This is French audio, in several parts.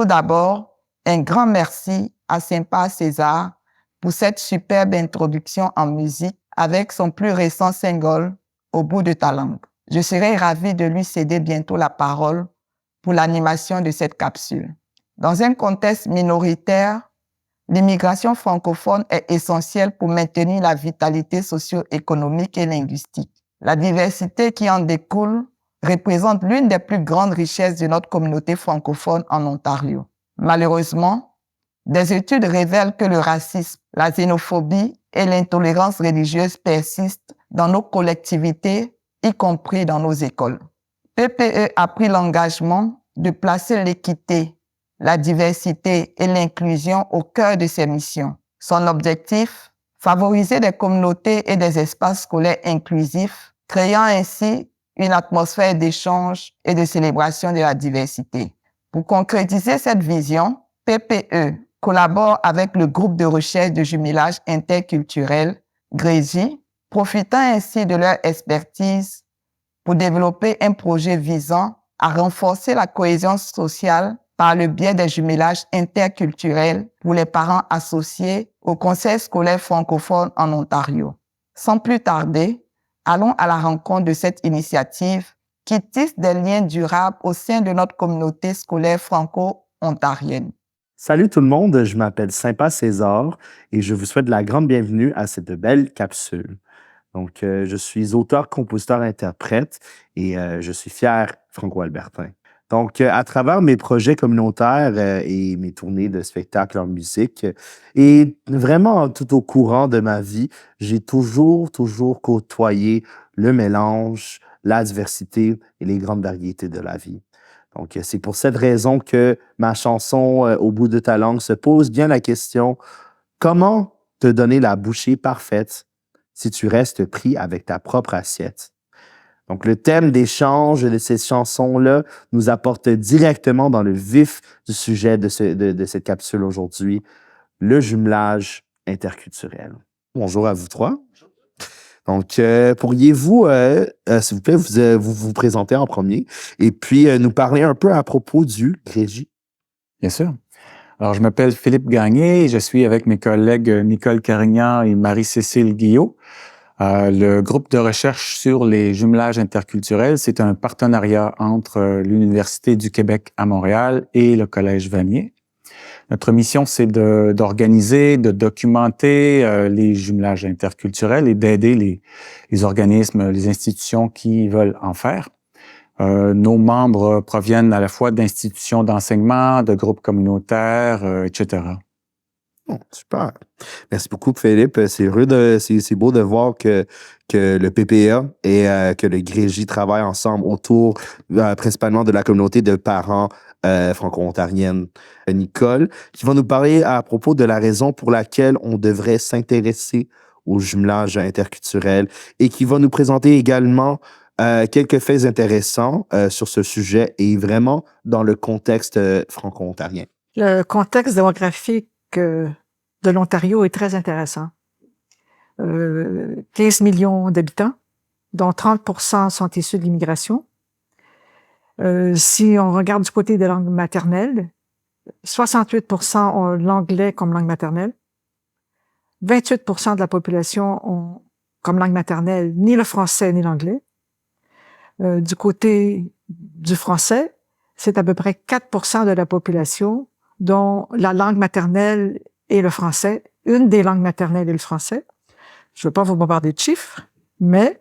Tout d'abord, un grand merci à Sympa César pour cette superbe introduction en musique avec son plus récent single, Au bout de ta langue. Je serai ravie de lui céder bientôt la parole pour l'animation de cette capsule. Dans un contexte minoritaire, l'immigration francophone est essentielle pour maintenir la vitalité socio-économique et linguistique. La diversité qui en découle représente l'une des plus grandes richesses de notre communauté francophone en Ontario. Malheureusement, des études révèlent que le racisme, la xénophobie et l'intolérance religieuse persistent dans nos collectivités, y compris dans nos écoles. PPE a pris l'engagement de placer l'équité, la diversité et l'inclusion au cœur de ses missions. Son objectif, favoriser des communautés et des espaces scolaires inclusifs, créant ainsi une atmosphère d'échange et de célébration de la diversité. Pour concrétiser cette vision, PPE collabore avec le groupe de recherche de jumelage interculturel, GREGI, profitant ainsi de leur expertise pour développer un projet visant à renforcer la cohésion sociale par le biais des jumelages interculturels pour les parents associés au Conseil scolaire francophone en Ontario. Sans plus tarder, allons à la rencontre de cette initiative qui tisse des liens durables au sein de notre communauté scolaire franco-ontarienne. Salut tout le monde, je m'appelle Sympa César et je vous souhaite la grande bienvenue à cette belle capsule. Donc, je suis auteur, compositeur, interprète et je suis fier franco-albertain. Donc, à travers mes projets communautaires et mes tournées de spectacles en musique et vraiment tout au courant de ma vie, j'ai toujours côtoyé le mélange, la diversité et les grandes variétés de la vie. Donc, c'est pour cette raison que ma chanson Au bout de ta langue se pose bien la question: comment te donner la bouchée parfaite si tu restes pris avec ta propre assiette? Donc, le thème d'échange de ces chansons-là nous apporte directement dans le vif du sujet de cette capsule aujourd'hui, le jumelage interculturel. Bonjour à vous trois. Donc, pourriez-vous, s'il vous plaît, vous présenter en premier et puis nous parler un peu à propos du GREGI? Bien sûr. Alors, je m'appelle Philippe Gagné et je suis avec mes collègues Nicole Carignan et Marie-Cécile Guillot. Le groupe de recherche sur les jumelages interculturels, c'est un partenariat entre l'Université du Québec à Montréal et le Collège Vanier. Notre mission, c'est d'organiser, de documenter les jumelages interculturels et d'aider les organismes, les institutions qui veulent en faire. Nos membres proviennent à la fois d'institutions d'enseignement, de groupes communautaires, etc. Oh, super. Merci beaucoup, Philippe. C'est beau de voir que le PPA et que le GREGI travaillent ensemble autour principalement de la communauté de parents franco-ontariennes. Nicole, qui va nous parler à propos de la raison pour laquelle on devrait s'intéresser au jumelage interculturel et qui va nous présenter également quelques faits intéressants sur ce sujet et vraiment dans le contexte franco-ontarien. Le contexte démographique de l'Ontario est très intéressant. 15 millions d'habitants, dont 30% sont issus de l'immigration. Si on regarde du côté des langues maternelles, 68% ont l'anglais comme langue maternelle. 28% de la population ont comme langue maternelle ni le français ni l'anglais. Du côté du français, c'est à peu près 4% de la population dont la langue maternelle est le français. Une des langues maternelles est le français. Je ne veux pas vous bombarder de chiffres, mais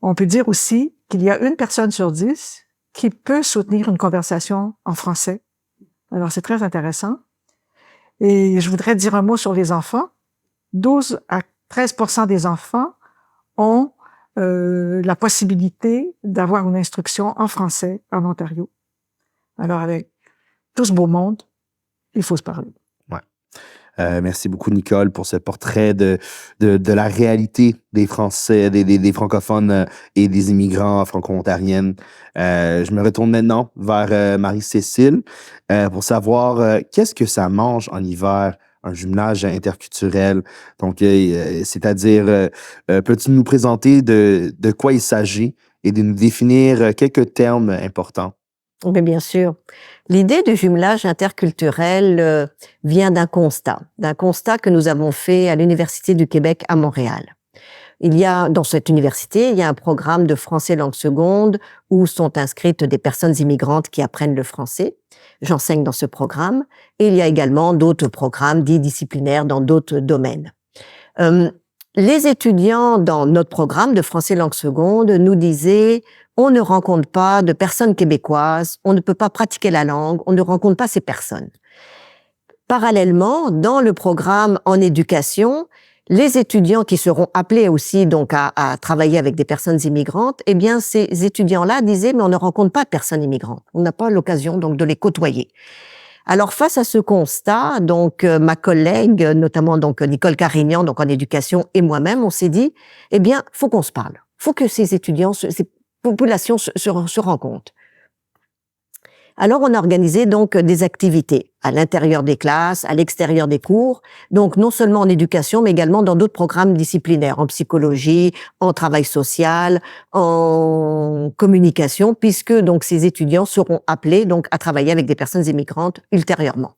on peut dire aussi qu'il y a 1 personne sur 10 qui peut soutenir une conversation en français. Alors, c'est très intéressant. Et je voudrais dire un mot sur les enfants. 12 à 13% des enfants ont la possibilité d'avoir une instruction en français en Ontario. Alors, avec tout ce beau monde, il faut se parler. Ouais. Merci beaucoup, Nicole, pour ce portrait de la réalité des Français, des francophones et des immigrants franco-ontariennes. Je me retourne maintenant vers Marie-Cécile pour savoir qu'est-ce que ça mange en hiver, un jumelage interculturel. Donc, c'est-à-dire, peux-tu nous présenter de quoi il s'agit et de nous définir quelques termes importants? Mais bien sûr. L'idée du jumelage interculturel vient d'un constat que nous avons fait à l'Université du Québec à Montréal. Dans cette université, il y a un programme de français langue seconde où sont inscrites des personnes immigrantes qui apprennent le français. J'enseigne dans ce programme. Et il y a également d'autres programmes dits disciplinaires dans d'autres domaines. Les étudiants dans notre programme de français langue seconde nous disaient on ne rencontre pas de personnes québécoises, on ne peut pas pratiquer la langue, on ne rencontre pas ces personnes. Parallèlement, dans le programme en éducation, les étudiants qui seront appelés aussi donc à travailler avec des personnes immigrantes, eh bien ces étudiants-là disaient mais on ne rencontre pas de personnes immigrantes, on n'a pas l'occasion donc de les côtoyer. Alors face à ce constat, donc ma collègue, notamment donc Nicole Carignan, donc en éducation, et moi-même, on s'est dit eh bien faut qu'on se parle, faut que ces étudiants, ces populations se rencontrent. Alors, on a organisé donc des activités à l'intérieur des classes, à l'extérieur des cours, donc non seulement en éducation, mais également dans d'autres programmes disciplinaires, en psychologie, en travail social, en communication, puisque donc ces étudiants seront appelés donc à travailler avec des personnes immigrantes ultérieurement.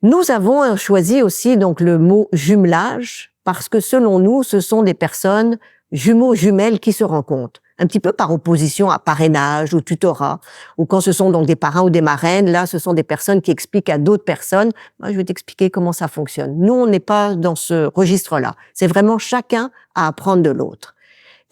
Nous avons choisi aussi donc le mot jumelage, parce que selon nous, ce sont des personnes jumeaux, jumelles qui se rencontrent. Un petit peu par opposition à parrainage ou tutorat, ou quand ce sont donc des parrains ou des marraines, là, ce sont des personnes qui expliquent à d'autres personnes, moi, je vais t'expliquer comment ça fonctionne. Nous, on n'est pas dans ce registre-là. C'est vraiment chacun à apprendre de l'autre.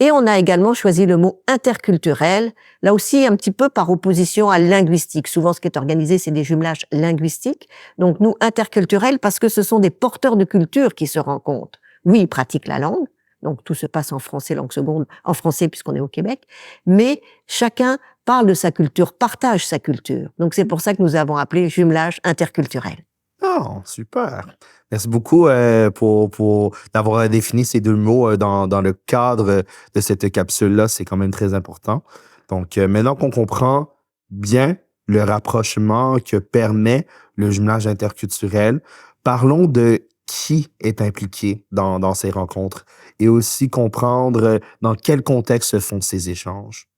Et on a également choisi le mot interculturel, là aussi un petit peu par opposition à linguistique. Souvent, ce qui est organisé, c'est des jumelages linguistiques. Donc, nous, interculturel, parce que ce sont des porteurs de culture qui se rencontrent. Oui, ils pratiquent la langue. Donc, tout se passe en français, langue seconde, en français puisqu'on est au Québec. Mais chacun parle de sa culture, partage sa culture. Donc, c'est pour ça que nous avons appelé jumelage interculturel. Oh, super. Merci beaucoup pour d'avoir défini ces deux mots dans le cadre de cette capsule-là. C'est quand même très important. Donc, maintenant qu'on comprend bien le rapprochement que permet le jumelage interculturel, parlons de qui est impliqué dans ces rencontres et aussi comprendre dans quel contexte se font ces échanges.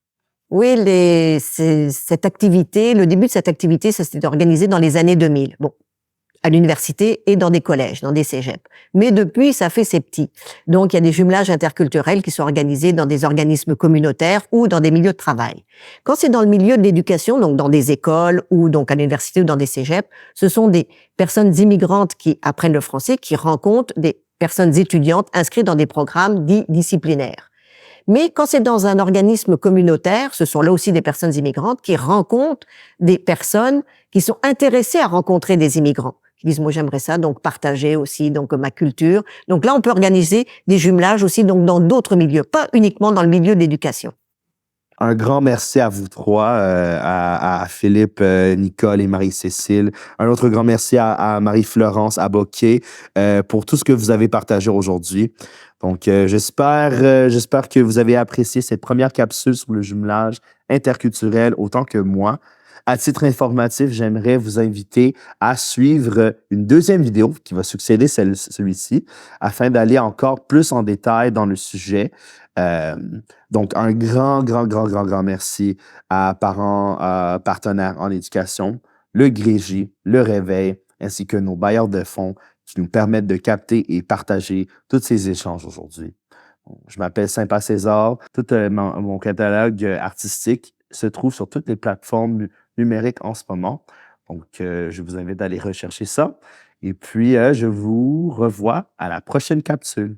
Oui, cette activité, le début de cette activité, ça s'est organisé dans les années 2000. Bon, à l'université et dans des collèges, dans des cégeps. Mais depuis, ça fait ses petits. Donc, il y a des jumelages interculturels qui sont organisés dans des organismes communautaires ou dans des milieux de travail. Quand c'est dans le milieu de l'éducation, donc dans des écoles ou donc à l'université ou dans des cégeps, ce sont des personnes immigrantes qui apprennent le français, qui rencontrent des personnes étudiantes inscrites dans des programmes dits disciplinaires. Mais quand c'est dans un organisme communautaire, ce sont là aussi des personnes immigrantes qui rencontrent des personnes qui sont intéressées à rencontrer des immigrants. Qui disent, moi, j'aimerais ça, donc partager aussi donc ma culture. Donc là, on peut organiser des jumelages aussi donc dans d'autres milieux, pas uniquement dans le milieu de l'éducation. Un grand merci à vous trois, à Philippe, Nicole et Marie-Cécile. Un autre grand merci à Marie-Florence Aboquet pour tout ce que vous avez partagé aujourd'hui. Donc, j'espère que vous avez apprécié cette première capsule sur le jumelage interculturel autant que moi. À titre informatif, j'aimerais vous inviter à suivre une deuxième vidéo qui va succéder celui-ci afin d'aller encore plus en détail dans le sujet. Donc, un grand merci à parents, partenaires en éducation, le Grégie, le Réveil, ainsi que nos bailleurs de fonds qui nous permettent de capter et partager tous ces échanges aujourd'hui. Je m'appelle Saint-Pas-César. Tout mon catalogue artistique se trouve sur toutes les plateformes numériques en ce moment. Donc, je vous invite à aller rechercher ça. Et puis, je vous revois à la prochaine capsule.